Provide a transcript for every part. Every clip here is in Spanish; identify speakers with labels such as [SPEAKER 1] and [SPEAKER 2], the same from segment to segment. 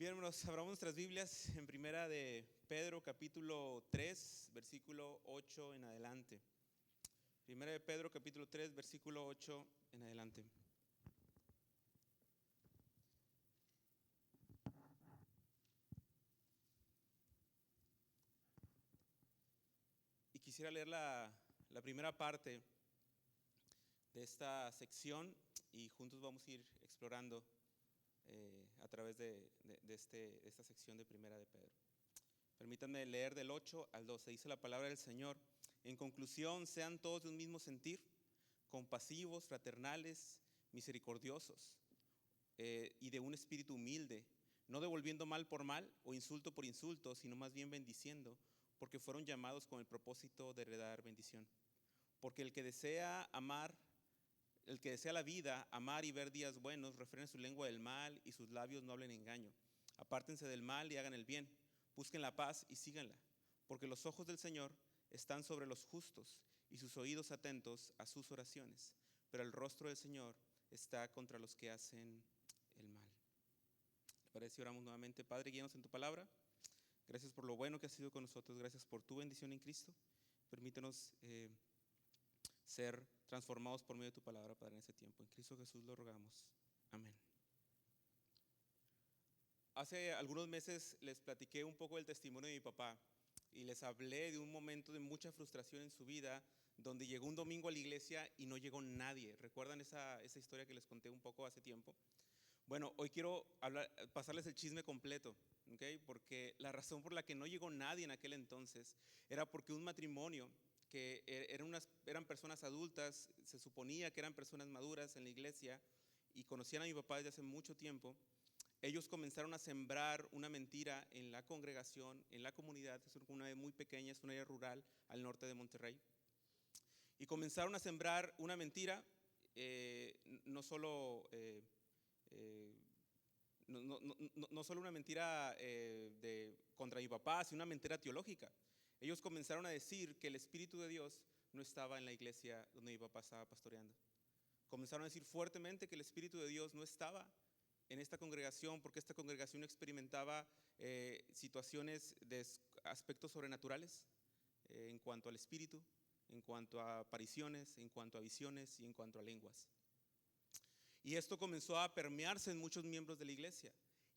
[SPEAKER 1] Bien, hermanos, abramos nuestras Biblias en primera de Pedro, capítulo 3, versículo 8 en adelante. Primera de Pedro, capítulo 3, versículo 8 en adelante. Y quisiera leer la primera parte de esta sección y juntos vamos a ir explorando a través de esta sección de primera de Pedro. Permítanme leer del 8 al 12. Dice la palabra del Señor: en conclusión, sean todos de un mismo sentir, compasivos, fraternales, misericordiosos y de un espíritu humilde, no devolviendo mal por mal o insulto por insulto, sino más bien bendiciendo, porque fueron llamados con el propósito de heredar bendición. Porque el que desea la vida, amar y ver días buenos, refrene su lengua del mal y sus labios no hablen engaño. Apártense del mal y hagan el bien. Busquen la paz y síganla, porque los ojos del Señor están sobre los justos y sus oídos atentos a sus oraciones. Pero el rostro del Señor está contra los que hacen el mal. ¿Te parece? Oramos nuevamente. Padre, guíanos en tu palabra. Gracias por lo bueno que has sido con nosotros. Gracias por tu bendición en Cristo. Permítenos ser transformados por medio de tu palabra, Padre, en ese tiempo. En Cristo Jesús lo rogamos. Amén. Hace algunos meses les platiqué un poco del testimonio de mi papá y les hablé de un momento de mucha frustración en su vida, donde llegó un domingo a la iglesia y no llegó nadie. ¿Recuerdan esa historia que les conté un poco hace tiempo? Bueno, hoy quiero pasarles el chisme completo, ¿okay? Porque la razón por la que no llegó nadie en aquel entonces era porque un matrimonio que eran personas adultas, se suponía que eran personas maduras en la iglesia y conocían a mi papá desde hace mucho tiempo. Ellos comenzaron a sembrar una mentira en la congregación, en la comunidad. Es una comunidad muy pequeña, es un área rural al norte de Monterrey. Y comenzaron a sembrar una mentira, no solo una mentira contra mi papá, sino una mentira teológica. Ellos comenzaron a decir que el Espíritu de Dios no estaba en la iglesia donde mi papá estaba pastoreando. Comenzaron a decir fuertemente que el Espíritu de Dios no estaba en esta congregación, porque esta congregación experimentaba situaciones de aspectos sobrenaturales en cuanto al Espíritu, en cuanto a apariciones, en cuanto a visiones y en cuanto a lenguas. Y esto comenzó a permearse en muchos miembros de la iglesia.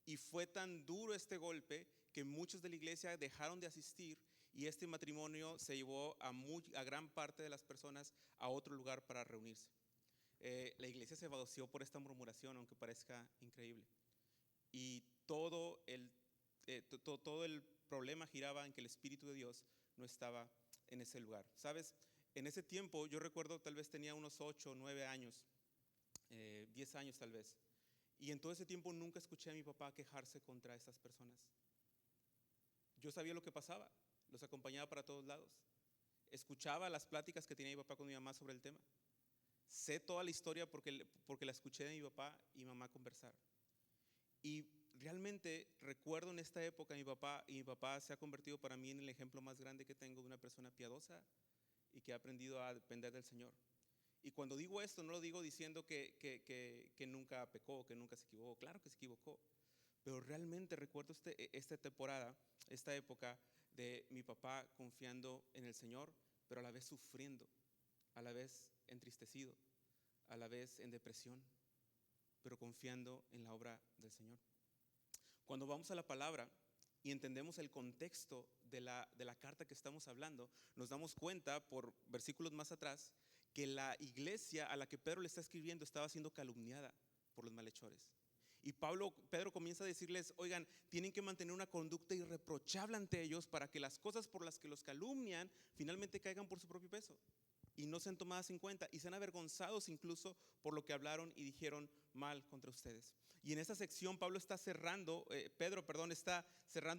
[SPEAKER 1] Y fue tan duro este golpe que muchos de la iglesia dejaron de asistir y este matrimonio se llevó a gran parte de las personas a otro lugar para reunirse. La iglesia se vació por esta murmuración, aunque parezca increíble. Y todo el problema giraba en que el Espíritu de Dios no estaba en ese lugar. ¿Sabes? En ese tiempo, yo recuerdo, tal vez tenía unos 8 o 9 años, 10 años tal vez. Y en todo ese tiempo nunca escuché a mi papá quejarse contra estas personas. Yo sabía lo que pasaba, los acompañaba para todos lados. Escuchaba las pláticas que tenía mi papá con mi mamá sobre el tema. Sé toda la historia porque la escuché de mi papá y mamá conversar. Y realmente recuerdo en esta época mi papá se ha convertido para mí en el ejemplo más grande que tengo de una persona piadosa y que ha aprendido a depender del Señor. Y cuando digo esto, no lo digo diciendo que nunca pecó, que nunca se equivocó. Claro que se equivocó. Pero realmente recuerdo esta temporada, esta época de mi papá confiando en el Señor, pero a la vez sufriendo, a la vez entristecido, a la vez en depresión, pero confiando en la obra del Señor. Cuando vamos a la palabra y entendemos el contexto de la carta que estamos hablando, nos damos cuenta por versículos más atrás que la iglesia a la que Pedro le está escribiendo estaba siendo calumniada por los malhechores. Y Pedro comienza a decirles: oigan, tienen que mantener una conducta irreprochable ante ellos para que las cosas por las que los calumnian finalmente caigan por su propio peso y no sean tomadas en cuenta y sean avergonzados incluso por lo que hablaron y dijeron mal contra ustedes. Y en esta sección Pedro está cerrando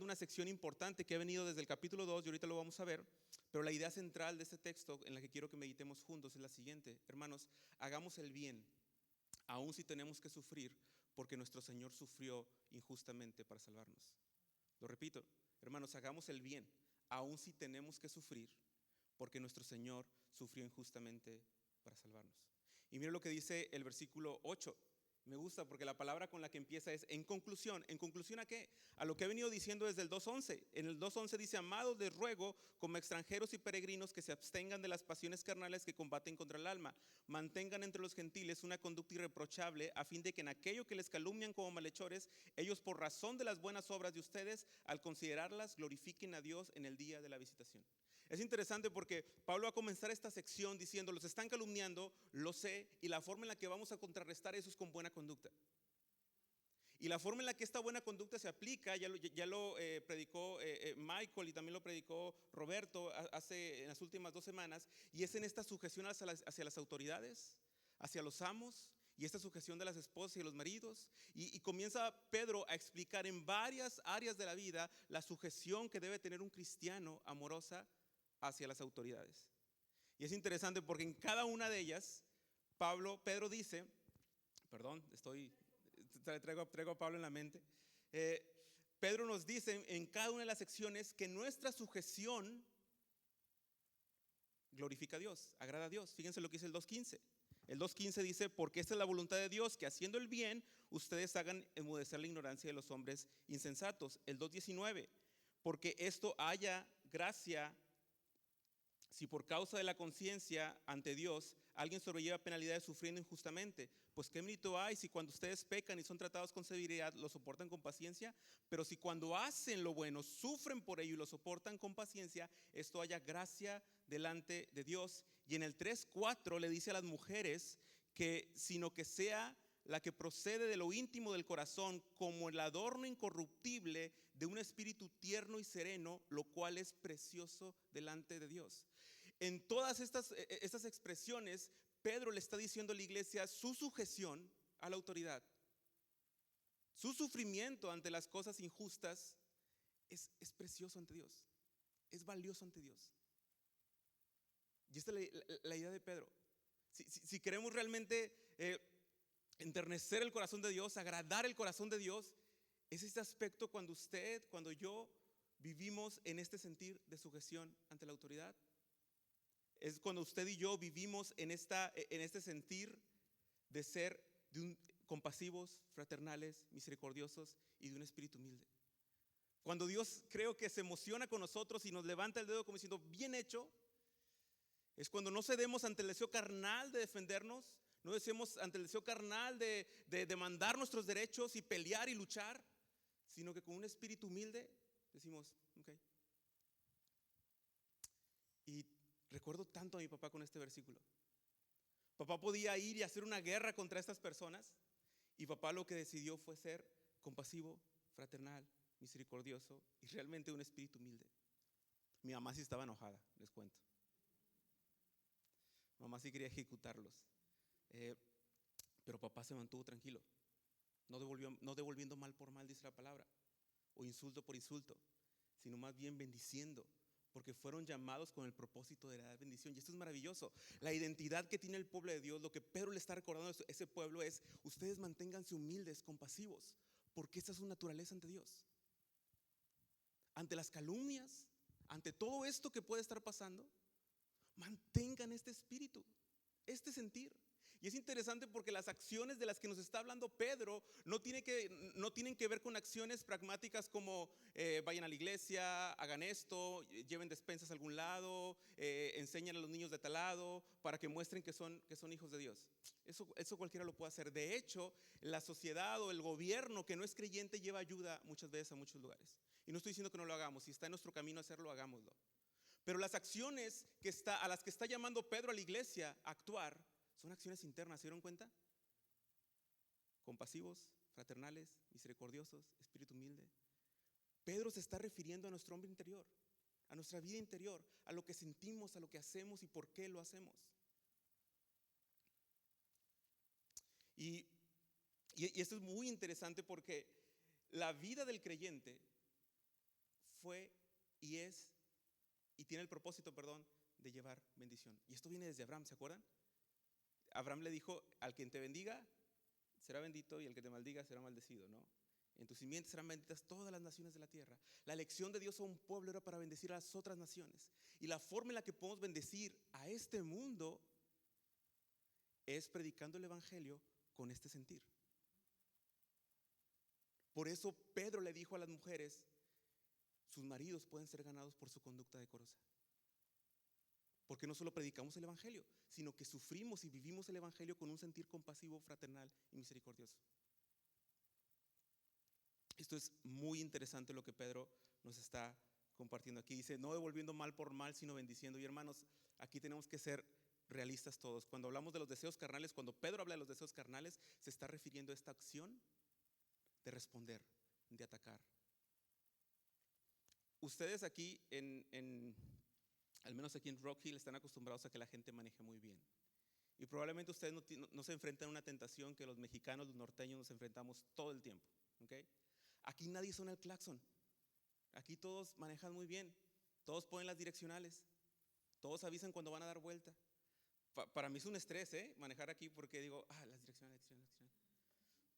[SPEAKER 1] una sección importante que ha venido desde el capítulo 2 y ahorita lo vamos a ver. Pero la idea central de este texto en la que quiero que meditemos juntos es la siguiente: hermanos, hagamos el bien aun si tenemos que sufrir, porque nuestro Señor sufrió injustamente para salvarnos. Lo repito, hermanos, hagamos el bien aun si tenemos que sufrir, porque nuestro Señor sufrió injustamente para salvarnos. Y mira lo que dice el versículo 8. Me gusta porque la palabra con la que empieza es en conclusión. ¿En conclusión a qué? A lo que he venido diciendo desde el 2:11. En el 2:11 dice: amados, les ruego como extranjeros y peregrinos que se abstengan de las pasiones carnales que combaten contra el alma. Mantengan entre los gentiles una conducta irreprochable, a fin de que en aquello que les calumnian como malhechores, ellos por razón de las buenas obras de ustedes, al considerarlas, glorifiquen a Dios en el día de la visitación. Es interesante porque Pablo va a comenzar esta sección diciendo: los están calumniando, lo sé, y la forma en la que vamos a contrarrestar eso es con buena conducta. Y la forma en la que esta buena conducta se aplica, ya lo predicó Michael, y también lo predicó Roberto en las últimas 2 semanas, y es en esta sujeción hacia las autoridades, hacia los amos, y esta sujeción de las esposas y los maridos. Y comienza Pedro a explicar en varias áreas de la vida la sujeción que debe tener un cristiano amorosa hacia las autoridades. Y es interesante porque en cada una de ellas, Pedro dice, traigo a Pablo en la mente. Pedro nos dice en cada una de las secciones que nuestra sujeción glorifica a Dios, agrada a Dios. Fíjense lo que dice el 2:15. El 2:15 dice: porque esta es la voluntad de Dios, que haciendo el bien, ustedes hagan enmudecer la ignorancia de los hombres insensatos. El 2:19: porque esto haya gracia, si por causa de la conciencia ante Dios alguien sobrelleva penalidades sufriendo injustamente. Pues qué mérito hay si cuando ustedes pecan y son tratados con severidad lo soportan con paciencia. Pero si cuando hacen lo bueno sufren por ello y lo soportan con paciencia, esto haya gracia delante de Dios. Y en el 3:4 le dice a las mujeres que sino que sea la que procede de lo íntimo del corazón, como el adorno incorruptible de un espíritu tierno y sereno, lo cual es precioso delante de Dios. En todas estas expresiones, Pedro le está diciendo a la iglesia su sujeción a la autoridad, su sufrimiento ante las cosas injustas es precioso ante Dios, es valioso ante Dios. Y esta es la idea de Pedro. Si queremos realmente enternecer el corazón de Dios, agradar el corazón de Dios, es este aspecto cuando yo vivimos en este sentir de sujeción ante la autoridad. Es cuando usted y yo vivimos en este sentir de ser compasivos, fraternales, misericordiosos y de un espíritu humilde. Cuando Dios, creo que se emociona con nosotros y nos levanta el dedo como diciendo bien hecho, es cuando no cedemos ante el deseo carnal de defendernos, no cedemos ante el deseo carnal de demandar nuestros derechos y pelear y luchar, sino que con un espíritu humilde decimos, ok. Y recuerdo tanto a mi papá con este versículo. Papá podía ir y hacer una guerra contra estas personas, y papá lo que decidió fue ser compasivo, fraternal, misericordioso y realmente un espíritu humilde. Mi mamá sí estaba enojada, les cuento. Mamá sí quería ejecutarlos, pero papá se mantuvo tranquilo, no devolviendo mal por mal, dice la palabra, o insulto por insulto, sino más bien bendiciendo, porque fueron llamados con el propósito de dar bendición. Y esto es maravilloso. La identidad que tiene el pueblo de Dios, lo que Pedro le está recordando a ese pueblo es: ustedes manténganse humildes, compasivos, porque esta es su naturaleza ante Dios. Ante las calumnias, ante todo esto que puede estar pasando, mantengan este espíritu, este sentir. Y es interesante porque las acciones de las que nos está hablando Pedro no tienen que ver con acciones pragmáticas como vayan a la iglesia, hagan esto, lleven despensas a algún lado, enseñan a los niños de tal lado para que muestren que son hijos de Dios. Eso cualquiera lo puede hacer. De hecho, la sociedad o el gobierno que no es creyente lleva ayuda muchas veces a muchos lugares. Y no estoy diciendo que no lo hagamos, si está en nuestro camino a hacerlo, hagámoslo. Pero las acciones a las que está llamando Pedro a la iglesia a actuar son acciones internas, ¿se dieron cuenta? Compasivos, fraternales, misericordiosos, espíritu humilde. Pedro se está refiriendo a nuestro hombre interior, a nuestra vida interior, a lo que sentimos, a lo que hacemos y por qué lo hacemos. Y esto es muy interesante porque la vida del creyente fue y es y tiene el propósito, de llevar bendición. Y esto viene desde Abraham, ¿se acuerdan? Abraham le dijo: al quien te bendiga será bendito y el que te maldiga será maldecido, ¿no? En tus simientes serán benditas todas las naciones de la tierra. La elección de Dios a un pueblo era para bendecir a las otras naciones. Y la forma en la que podemos bendecir a este mundo es predicando el evangelio con este sentir. Por eso Pedro le dijo a las mujeres, sus maridos pueden ser ganados por su conducta decorosa. Porque no solo predicamos el evangelio, sino que sufrimos y vivimos el evangelio con un sentir compasivo, fraternal y misericordioso. Esto es muy interesante lo que Pedro nos está compartiendo aquí. Dice, no devolviendo mal por mal, sino bendiciendo. Y hermanos, aquí tenemos que ser realistas todos. Cuando hablamos de los deseos carnales, cuando Pedro habla de los deseos carnales, se está refiriendo a esta acción de responder, de atacar. Ustedes aquí, al menos aquí en Rock Hill, están acostumbrados a que la gente maneje muy bien. Y probablemente ustedes no se enfrentan a una tentación que los mexicanos, los norteños nos enfrentamos todo el tiempo. ¿Okay? Aquí nadie suena el claxon. Aquí todos manejan muy bien. Todos ponen las direccionales. Todos avisan cuando van a dar vuelta. Para mí es un estrés, manejar aquí, porque digo, las direccionales.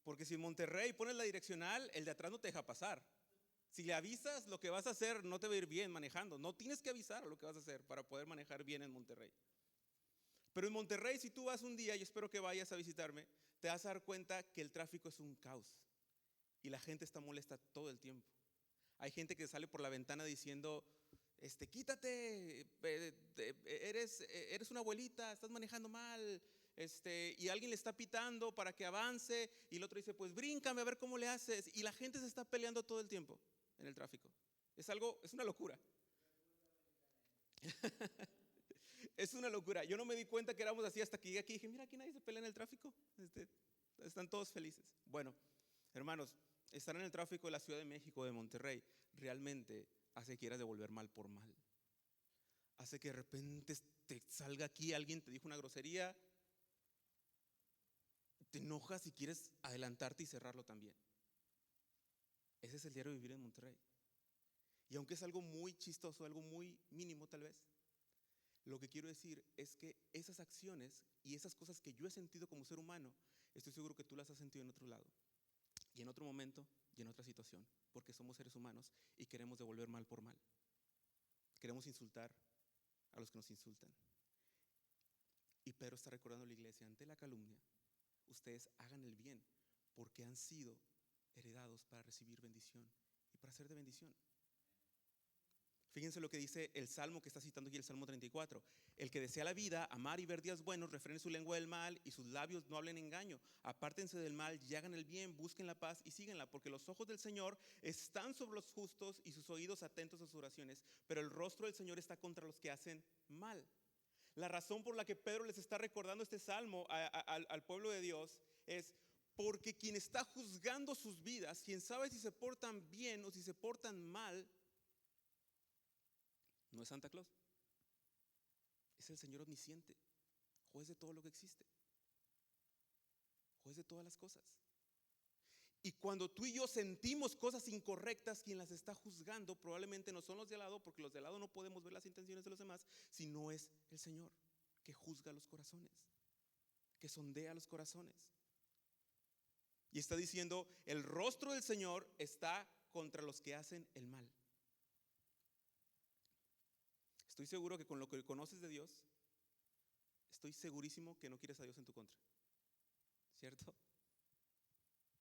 [SPEAKER 1] Porque si en Monterrey pones la direccional, el de atrás no te deja pasar. Si le avisas lo que vas a hacer, no te va a ir bien manejando. No tienes que avisar lo que vas a hacer para poder manejar bien en Monterrey. Pero en Monterrey, si tú vas un día, y espero que vayas a visitarme, te vas a dar cuenta que el tráfico es un caos. Y la gente está molesta todo el tiempo. Hay gente que sale por la ventana diciendo, quítate, eres una abuelita, estás manejando mal, y alguien le está pitando para que avance, y el otro dice, pues bríncame a ver cómo le haces, y la gente se está peleando todo el tiempo en el tráfico. Es una locura. Es una locura. Yo no me di cuenta que éramos así hasta que llegué aquí y dije, mira, aquí nadie se pelea en el tráfico, están todos felices. Bueno, hermanos, estar en el tráfico de la Ciudad de México, de Monterrey, realmente hace que quieras devolver mal por mal. Hace que de repente te salga aquí, alguien te dijo una grosería, te enojas y quieres adelantarte y cerrarlo también. Ese es el diario de vivir en Monterrey. Y aunque es algo muy chistoso, algo muy mínimo tal vez, lo que quiero decir es que esas acciones y esas cosas que yo he sentido como ser humano, estoy seguro que tú las has sentido en otro lado, y en otro momento, y en otra situación, porque somos seres humanos y queremos devolver mal por mal. Queremos insultar a los que nos insultan. Y Pedro está recordando a la iglesia, ante la calumnia, ustedes hagan el bien, porque han sido heredados para recibir bendición y para ser de bendición. Fíjense lo que dice el Salmo que está citando aquí, el Salmo 34. El que desea la vida, amar y ver días buenos, refrene su lengua del mal y sus labios no hablen engaño. Apártense del mal y hagan el bien, busquen la paz y síguenla, porque los ojos del Señor están sobre los justos y sus oídos atentos a sus oraciones, pero el rostro del Señor está contra los que hacen mal. La razón por la que Pedro les está recordando este Salmo al pueblo de Dios es porque quien está juzgando sus vidas, quien sabe si se portan bien o si se portan mal, no es Santa Claus, es el Señor omnisciente, juez de todo lo que existe, juez de todas las cosas. Y cuando tú y yo sentimos cosas incorrectas, quien las está juzgando probablemente no son los de al lado, porque los de al lado no podemos ver las intenciones de los demás, sino es el Señor que juzga los corazones, que sondea los corazones. Y está diciendo, el rostro del Señor está contra los que hacen el mal. Estoy seguro que con lo que conoces de Dios, estoy segurísimo que no quieres a Dios en tu contra, ¿cierto?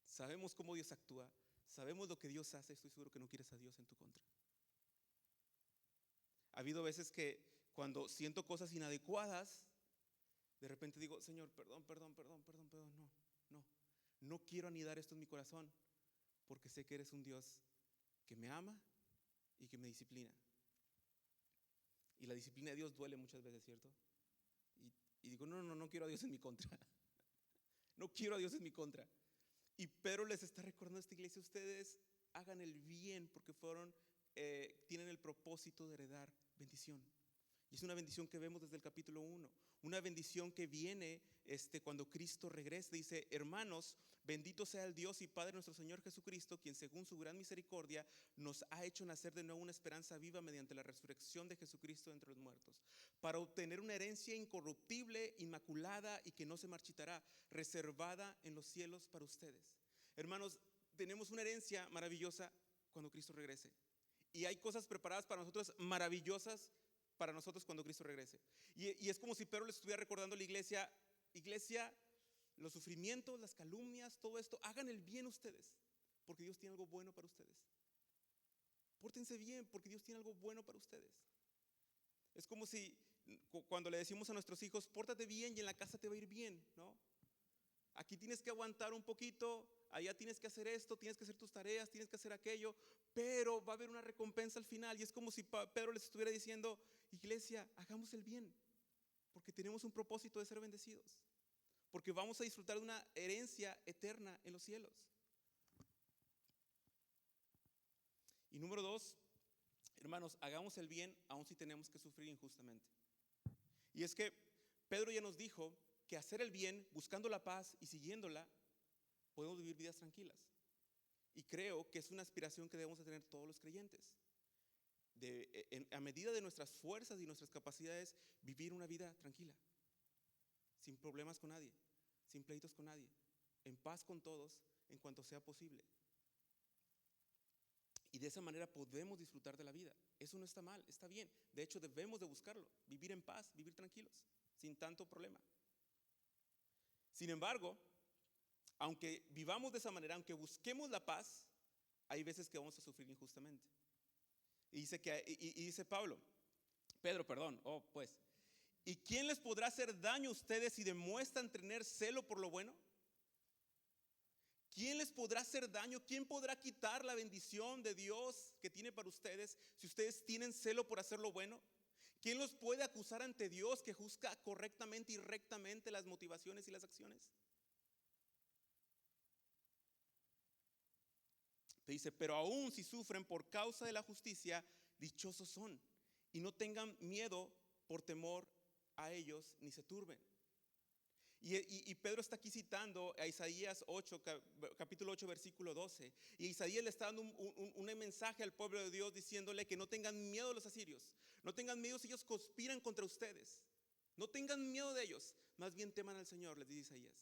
[SPEAKER 1] Sabemos cómo Dios actúa, sabemos lo que Dios hace, estoy seguro que no quieres a Dios en tu contra. Ha habido veces que cuando siento cosas inadecuadas, de repente digo, Señor, perdón, no quiero anidar esto en mi corazón, porque sé que eres un Dios que me ama y que me disciplina. Y la disciplina de Dios duele muchas veces, ¿cierto? Y digo, no quiero a Dios en mi contra. No quiero a Dios en mi contra. Y Pedro les está recordando a esta iglesia, ustedes hagan el bien porque tienen el propósito de heredar bendición. Y es una bendición que vemos desde el capítulo 1. Una bendición que viene cuando Cristo regrese. Dice, hermanos, bendito sea el Dios y Padre nuestro Señor Jesucristo, quien según su gran misericordia nos ha hecho nacer de nuevo una esperanza viva mediante la resurrección de Jesucristo de entre los muertos, para obtener una herencia incorruptible, inmaculada y que no se marchitará, reservada en los cielos para ustedes. Hermanos, tenemos una herencia maravillosa cuando Cristo regrese. Y hay cosas preparadas para nosotros maravillosas para nosotros cuando Cristo regrese. Y es como si Pedro les estuviera recordando a la iglesia, los sufrimientos, las calumnias, todo esto, hagan el bien ustedes, porque Dios tiene algo bueno para ustedes. Pórtense bien porque Dios tiene algo bueno para ustedes. Es como si cuando le decimos a nuestros hijos, pórtate bien y en la casa te va a ir bien, ¿no? Aquí tienes que aguantar un poquito, allá tienes que hacer esto, tienes que hacer tus tareas, tienes que hacer aquello, pero va a haber una recompensa al final. Y es como si Pedro les estuviera diciendo, iglesia, hagamos el bien, porque tenemos un propósito de ser bendecidos, porque vamos a disfrutar de una herencia eterna en los cielos. Y número 2, hermanos, hagamos el bien aun si tenemos que sufrir injustamente. Y es que Pedro ya nos dijo que hacer el bien, buscando la paz y siguiéndola, podemos vivir vidas tranquilas. Y creo que es una aspiración que debemos de tener todos los creyentes. A medida de nuestras fuerzas y nuestras capacidades, vivir una vida tranquila, sin problemas con nadie, sin pleitos con nadie, en paz con todos en cuanto sea posible. Y de esa manera podemos disfrutar de la vida. Eso no está mal, está bien. De hecho, debemos de buscarlo, vivir en paz, vivir tranquilos, sin tanto problema. Sin embargo, aunque vivamos de esa manera, aunque busquemos la paz, hay veces que vamos a sufrir injustamente. Y dice Pedro, ¿y quién les podrá hacer daño a ustedes si demuestran tener celo por lo bueno? ¿Quién les podrá hacer daño? ¿Quién podrá quitar la bendición de Dios que tiene para ustedes si ustedes tienen celo por hacer lo bueno? ¿Quién los puede acusar ante Dios que juzga correctamente y rectamente las motivaciones y las acciones? Te dice, pero aún si sufren por causa de la justicia, dichosos son. Y no tengan miedo por temor a ellos, ni se turben. Y Pedro está aquí citando a Isaías 8, capítulo 8, versículo 12. Y Isaías le está dando un mensaje al pueblo de Dios diciéndole que no tengan miedo de los asirios. No tengan miedo si ellos conspiran contra ustedes. No tengan miedo de ellos. Más bien teman al Señor, les dice Isaías.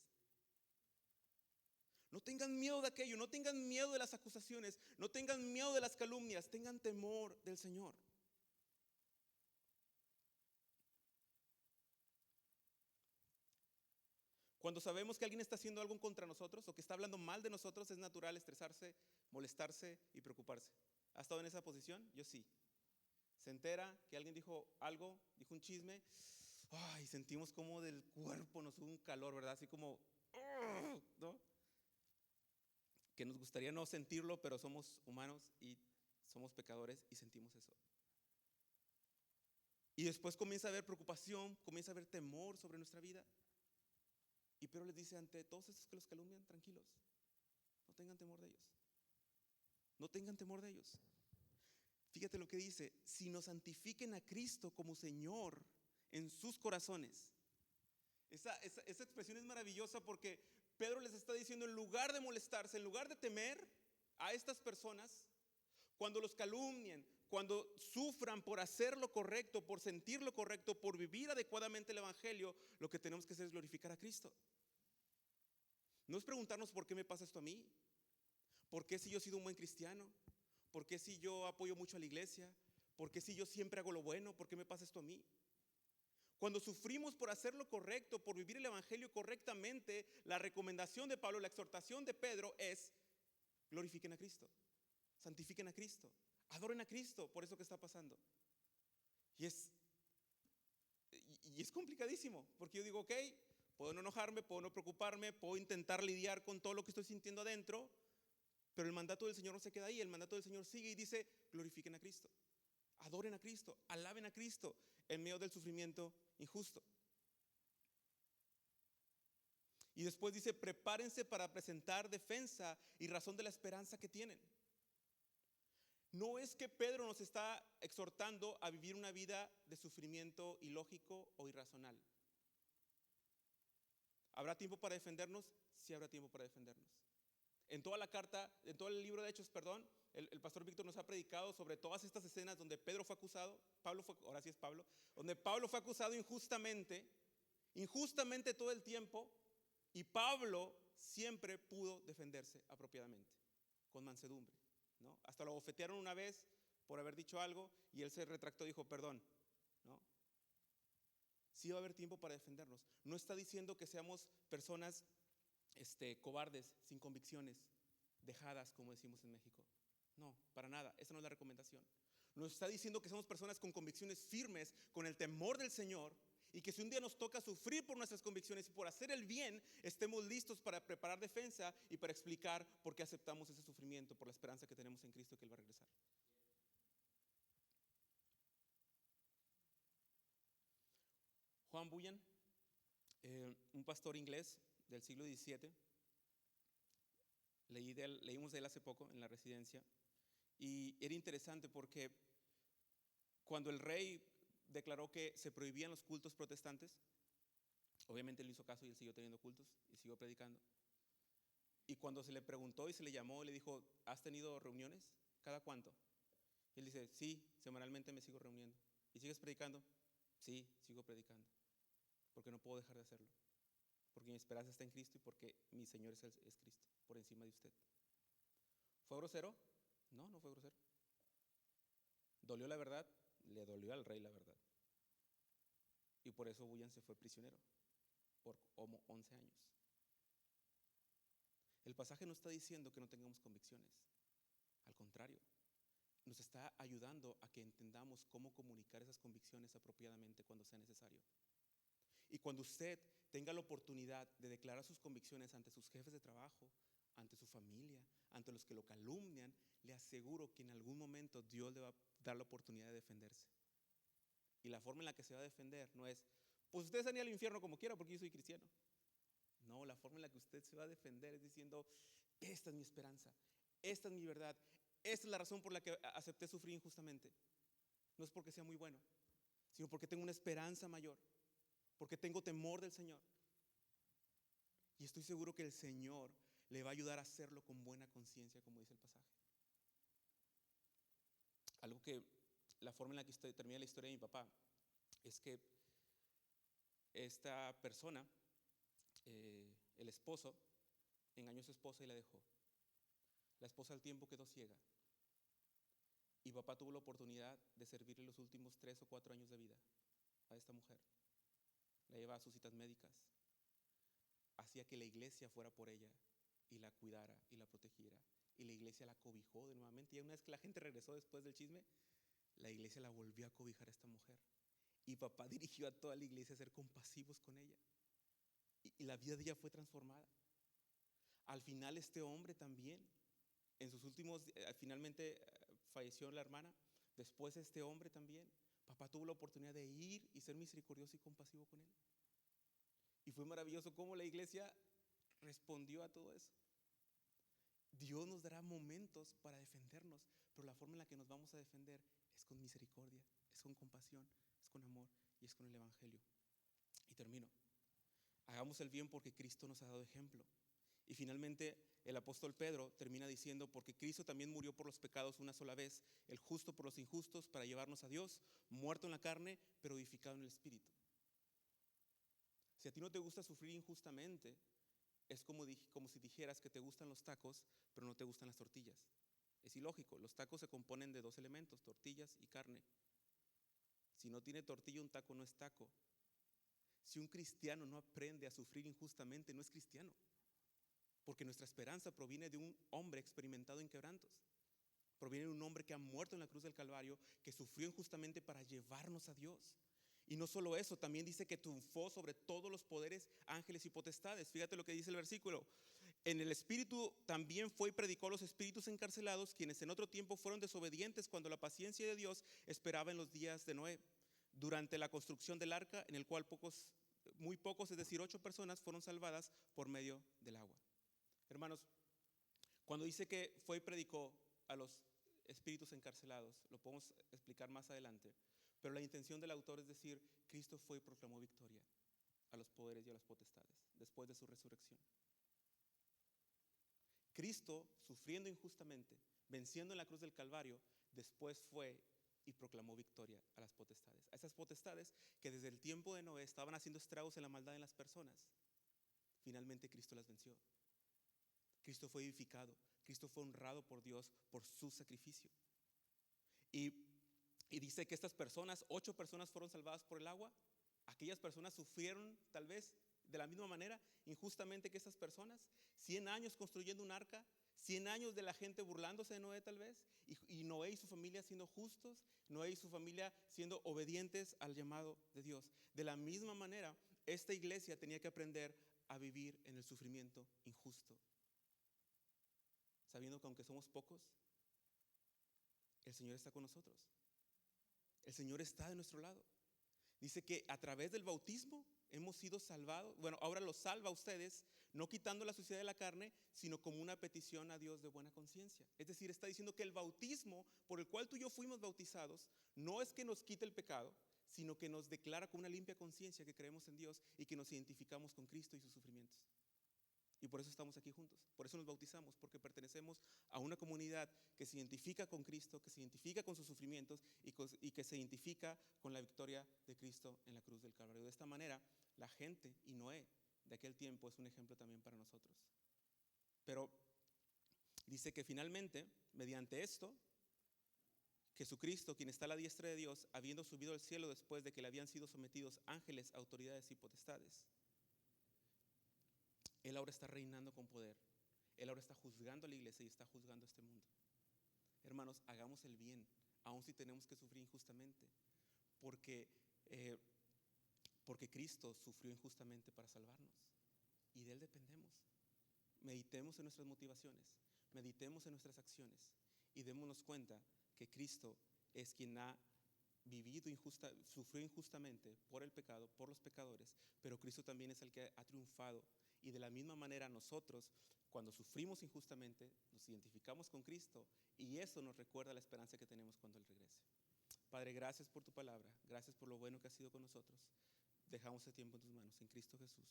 [SPEAKER 1] No tengan miedo de aquello. No tengan miedo de las acusaciones. No tengan miedo de las calumnias. Tengan temor del Señor. Cuando sabemos que alguien está haciendo algo contra nosotros o que está hablando mal de nosotros, es natural estresarse, molestarse y preocuparse. ¿Has estado en esa posición? Yo sí. Se entera que alguien dijo algo, dijo un chisme, y sentimos como del cuerpo nos sube un calor, ¿verdad? Así como, ¿no? Que nos gustaría no sentirlo, pero somos humanos y somos pecadores y sentimos eso. Y después comienza a haber preocupación, comienza a haber temor sobre nuestra vida. Y Pedro les dice, ante todos esos que los calumnian, tranquilos, no tengan temor de ellos. No tengan temor de ellos. Fíjate lo que dice, sino santifiquen a Cristo como Señor en sus corazones. Esa expresión es maravillosa porque Pedro les está diciendo, en lugar de molestarse, en lugar de temer a estas personas, cuando los calumnien, cuando sufran por hacer lo correcto, por sentir lo correcto, por vivir adecuadamente el evangelio, lo que tenemos que hacer es glorificar a Cristo. No es preguntarnos por qué me pasa esto a mí, por qué si yo he sido un buen cristiano, por qué si yo apoyo mucho a la iglesia, por qué si yo siempre hago lo bueno, por qué me pasa esto a mí. Cuando sufrimos por hacer lo correcto, por vivir el evangelio correctamente, la recomendación de Pablo, la exhortación de Pedro es glorifiquen a Cristo, santifiquen a Cristo, adoren a Cristo por eso que está pasando. Y es complicadísimo, porque yo digo, ok, puedo no enojarme, puedo no preocuparme, puedo intentar lidiar con todo lo que estoy sintiendo adentro, pero el mandato del Señor no se queda ahí, el mandato del Señor sigue y dice, glorifiquen a Cristo, adoren a Cristo, alaben a Cristo en medio del sufrimiento injusto. Y después dice, prepárense para presentar defensa y razón de la esperanza que tienen. No es que Pedro nos está exhortando a vivir una vida de sufrimiento ilógico o irracional. ¿Habrá tiempo para defendernos? Sí habrá tiempo para defendernos. En toda la carta, en todo el libro de Hechos, el pastor Víctor nos ha predicado sobre todas estas escenas donde Pedro fue acusado, donde Pablo fue acusado injustamente todo el tiempo, y Pablo siempre pudo defenderse apropiadamente, con mansedumbre, ¿no? Hasta lo bofetearon una vez por haber dicho algo y él se retractó y dijo, perdón, ¿no? Sí va a haber tiempo para defendernos. No está diciendo que seamos personas cobardes, sin convicciones, dejadas, como decimos en México. No, para nada, esa no es la recomendación. Nos está diciendo que somos personas con convicciones firmes, con el temor del Señor, y que si un día nos toca sufrir por nuestras convicciones y por hacer el bien, estemos listos para preparar defensa y para explicar por qué aceptamos ese sufrimiento, por la esperanza que tenemos en Cristo, que Él va a regresar. Juan Bunyan, un pastor inglés del siglo XVII, leímos de él hace poco en la residencia, y era interesante porque cuando el rey declaró que se prohibían los cultos protestantes, obviamente él no hizo caso y él siguió teniendo cultos y siguió predicando. Y cuando se le preguntó y se le llamó, le dijo: ¿has tenido reuniones? ¿Cada cuánto? Y él dice: sí, semanalmente me sigo reuniendo. ¿Y sigues predicando? Sí, sigo predicando, porque no puedo dejar de hacerlo, porque mi esperanza está en Cristo y porque mi Señor es Cristo por encima de usted. ¿Fue grosero? No, no fue grosero. ¿Dolió la verdad? Le dolió al rey la verdad. Y por eso Bunyan se fue prisionero por como 11 años. El pasaje no está diciendo que no tengamos convicciones. Al contrario, nos está ayudando a que entendamos cómo comunicar esas convicciones apropiadamente cuando sea necesario. Y cuando usted tenga la oportunidad de declarar sus convicciones ante sus jefes de trabajo, ante su familia, ante los que lo calumnian, le aseguro que en algún momento Dios le va a dar la oportunidad de defenderse. Y la forma en la que se va a defender no es: pues usted se va al infierno como quiera porque yo soy cristiano. No, la forma en la que usted se va a defender es diciendo: esta es mi esperanza, esta es mi verdad, esta es la razón por la que acepté sufrir injustamente. No es porque sea muy bueno, sino porque tengo una esperanza mayor, porque tengo temor del Señor. Y estoy seguro que el Señor le va a ayudar a hacerlo con buena conciencia, como dice el pasaje. Algo que, la forma en la que termina la historia de mi papá, es que esta persona, el esposo, engañó a su esposa y la dejó. La esposa al tiempo quedó ciega. Y papá tuvo la oportunidad de servirle los últimos 3 o 4 años de vida a esta mujer. La llevaba a sus citas médicas. Hacía que la iglesia fuera por ella y la cuidara y la protegiera. Y la iglesia la cobijó de nuevamente. Y una vez que la gente regresó después del chisme, la iglesia la volvió a cobijar a esta mujer. Y papá dirigió a toda la iglesia a ser compasivos con ella. Y la vida de ella fue transformada. Al final este hombre también, en sus últimos, finalmente falleció la hermana. Después este hombre también, papá tuvo la oportunidad de ir y ser misericordioso y compasivo con él. Y fue maravilloso cómo la iglesia respondió a todo eso. Dios nos dará momentos para defendernos, pero la forma en la que nos vamos a defender es con misericordia, es con compasión, es con amor y es con el evangelio. Y termino. Hagamos el bien porque Cristo nos ha dado ejemplo. Y finalmente el apóstol Pedro termina diciendo: porque Cristo también murió por los pecados una sola vez, el justo por los injustos, para llevarnos a Dios, muerto en la carne, pero vivificado en el espíritu. Si a ti no te gusta sufrir injustamente, es como si dijeras que te gustan los tacos, pero no te gustan las tortillas. Es ilógico. Los tacos se componen de 2 elementos: tortillas y carne. Si no tiene tortilla, un taco no es taco. Si un cristiano no aprende a sufrir injustamente, no es cristiano. Porque nuestra esperanza proviene de un hombre experimentado en quebrantos. Proviene de un hombre que ha muerto en la cruz del Calvario, que sufrió injustamente para llevarnos a Dios. Y no solo eso, también dice que triunfó sobre todos los poderes, ángeles y potestades. Fíjate lo que dice el versículo: en el espíritu también fue y predicó a los espíritus encarcelados, quienes en otro tiempo fueron desobedientes cuando la paciencia de Dios esperaba en los días de Noé, durante la construcción del arca, en el cual muy pocos, es decir, 8 personas, fueron salvadas por medio del agua. Hermanos, cuando dice que fue y predicó a los espíritus encarcelados, lo podemos explicar más adelante, pero la intención del autor es decir: Cristo fue y proclamó victoria a los poderes y a las potestades después de su resurrección. Cristo, sufriendo injustamente, venciendo en la cruz del Calvario, después fue y proclamó victoria a las potestades. A esas potestades que desde el tiempo de Noé estaban haciendo estragos en la maldad de las personas. Finalmente Cristo las venció. Cristo fue edificado. Cristo fue honrado por Dios por su sacrificio. Y dice que estas personas, 8 personas fueron salvadas por el agua. Aquellas personas sufrieron tal vez de la misma manera injustamente que estas personas. 100 años construyendo un arca, 100 años de la gente burlándose de Noé tal vez, y Noé y su familia siendo justos, Noé y su familia siendo obedientes al llamado de Dios. De la misma manera, esta iglesia tenía que aprender a vivir en el sufrimiento injusto, sabiendo que aunque somos pocos, el Señor está con nosotros. El Señor está de nuestro lado. Dice que a través del bautismo hemos sido salvados. Bueno, ahora los salva a ustedes, no quitando la suciedad de la carne, sino como una petición a Dios de buena conciencia. Es decir, está diciendo que el bautismo por el cual tú y yo fuimos bautizados no es que nos quite el pecado, sino que nos declara con una limpia conciencia que creemos en Dios y que nos identificamos con Cristo y sus sufrimientos. Y por eso estamos aquí juntos, por eso nos bautizamos, porque pertenecemos a una comunidad que se identifica con Cristo, que se identifica con sus sufrimientos y que se identifica con la victoria de Cristo en la cruz del Calvario. De esta manera, la gente y Noé de aquel tiempo es un ejemplo también para nosotros. Pero dice que finalmente, mediante esto, Jesucristo, quien está a la diestra de Dios, habiendo subido al cielo después de que le habían sido sometidos ángeles, autoridades y potestades, Él ahora está reinando con poder. Él ahora está juzgando a la iglesia y está juzgando a este mundo. Hermanos, hagamos el bien, aun si tenemos que sufrir injustamente, porque, porque Cristo sufrió injustamente para salvarnos y de Él dependemos. Meditemos en nuestras motivaciones, meditemos en nuestras acciones y démonos cuenta que Cristo es quien ha sufrió injustamente por el pecado, por los pecadores, pero Cristo también es el que ha triunfado. Y de la misma manera nosotros, cuando sufrimos injustamente, nos identificamos con Cristo y eso nos recuerda la esperanza que tenemos cuando Él regrese. Padre, gracias por tu palabra, gracias por lo bueno que has sido con nosotros. Dejamos este tiempo en tus manos, en Cristo Jesús.